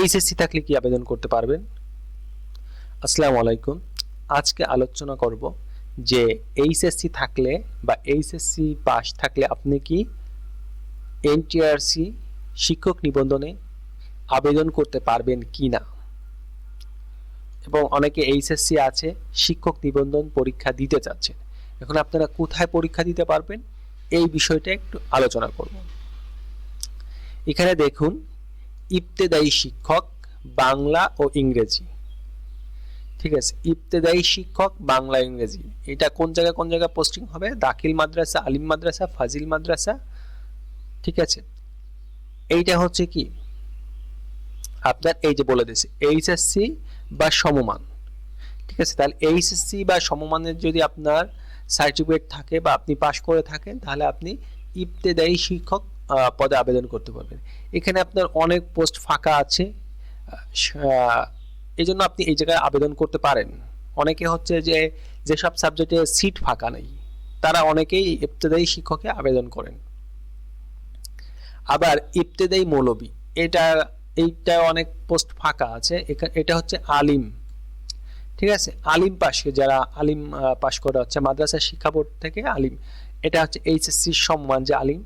HSC থাকলে কি আবেদন করতে পারবেন? আসসালামু আলাইকুম। আজকে আলোচনা করব যে এইচএসসি থাকলে বা এইচএসসি পাস থাকলে আপনি কি এনটিআরসি শিক্ষক নিবন্ধনে আবেদন করতে পারবেন কিনা, এবং অনেকে এইচএসসি আছে শিক্ষক নিবন্ধন পরীক্ষা দিতে চাচ্ছেন। এখন আপনারা কোথায় পরীক্ষা দিতে পারবেন এই বিষয়টা একটু আলোচনা করব। এখানে দেখুন, ইবতেদায়ী শিক্ষক বাংলা ও ইংরেজি, ঠিক আছে। ইবতেদায়ী শিক্ষক বাংলা ইংরেজি, এটা কোন জায়গায় পোস্টিং হবে? দাখিল মাদ্রাসা, আলিম মাদ্রাসা, ফাজিল মাদ্রাসা, ঠিক আছে। এইটা হচ্ছে কি আপনার, এই যে বলে দিয়েছে এইচএসসি বা সমমান, ঠিক আছে। তাহলে এইচএসসি বা সমমানের যদি আপনার সার্টিফিকেট থাকে বা আপনি পাশ করে থাকেন, তাহলে আপনি ইবতেদায়ী শিক্ষক পদে আবেদন করতে পারবেন। এখানে আপনার অনেক পোস্ট ফাঁকা আছে, এই জন্য আপনি এই জায়গায় আবেদন করতে পারেন। অনেকে হচ্ছে যে যেসব সাবজেক্টে সিট ফাঁকা নেই, তারা অনেকেই ইবতেদায়ী শিক্ষকে আবেদন করেন। আবার ইবতেদায়ী মৌলবী, এইটা অনেক পোস্ট ফাঁকা আছে। এটা হচ্ছে আলিম, ঠিক আছে। আলিম পাশে যারা আলিম পাশ করা হচ্ছে মাদ্রাসা শিক্ষা বোর্ড থেকে আলিম, এটা হচ্ছে এইচএসসি সম্মান যে আলিম,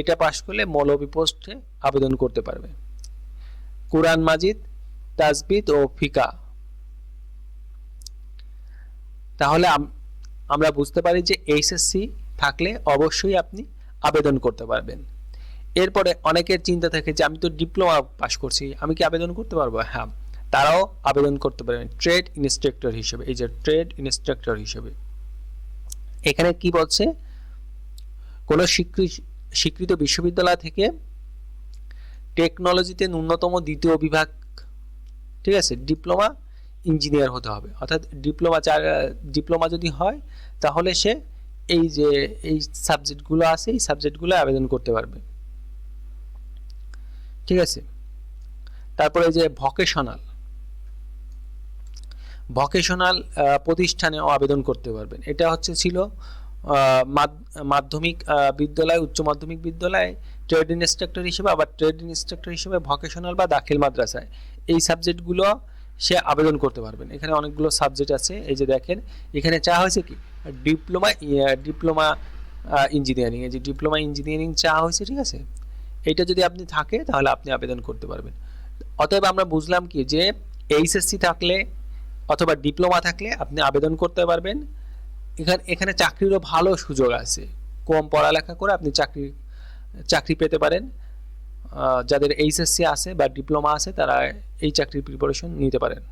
এটা পাশ করলে মৌলবী পোস্টে আবেদন করতে পারবে। কোরআন মাজিদ, তাজবিদ ও ফিকা, তাহলে আমরা বুঝতে পারি যে এইচএসসি থাকলে অবশ্যই আপনি আবেদন করতে পারবেন। এরপরে অনেকের চিন্তা থাকে যে আমি তো ডিপ্লোমা পাস করছি, আমি কি আবেদন করতে পারবো? হ্যাঁ, তারাও আবেদন করতে পারবেন ট্রেড ইনস্ট্রাক্টর হিসেবে। এই যে ট্রেড ইনস্ট্রাক্টর হিসেবে এখানে কি বলছে, কোন স্বীকৃত বিশ্ববিদ্যালয় থেকে টেকনোলজিতে ন্যূনতম দ্বিতীয় বিভাগ, ঠিক আছে, ডিপ্লোমা ইঞ্জিনিয়ার হতে হবে। অর্থাৎ ডিপ্লোমা যদি হয় তাহলে সে এই যে এই সাবজেক্টগুলো আছে এই সাবজেক্টগুলো আবেদন করতে পারবে, ঠিক আছে। তারপরে যে ভকেশনাল প্রতিষ্ঠানেও আবেদন করতে পারবেন। এটা হচ্ছে ছিল মাধ্যমিক বিদ্যালয়, উচ্চ মাধ্যমিক বিদ্যালয় ট্রেড ইনস্ট্রাক্টর হিসেবে, আবার ট্রেড ইনস্ট্রাক্টর হিসেবে ভকেশনাল বা দাখিল মাদ্রাসায় এই সাবজেক্টগুলো সে আবেদন করতে পারবেন। এখানে অনেকগুলো সাবজেক্ট আছে, এই যে দেখেন এখানে চাওয়া হয়েছে কি ডিপ্লোমা ইঞ্জিনিয়ারিং, এই যে ডিপ্লোমা ইঞ্জিনিয়ারিং চাওয়া হয়েছে, ঠিক আছে। এটা যদি আপনি থাকে তাহলে আপনি আবেদন করতে পারবেন। অতএব আমরা বুঝলাম কি যে এইচএসসি থাকলে অথবা ডিপ্লোমা থাকলে আপনি আবেদন করতে পারবেন। এখানে চাকরিরও ভালো সুযোগ আছে, কম পড়ালেখা করে আপনি চাকরি পেতে পারেন। যাদের এইচএসসি আছে বা ডিপ্লোমা আছে তারা এই চাকরির প্রিপারেশন নিতে পারেন।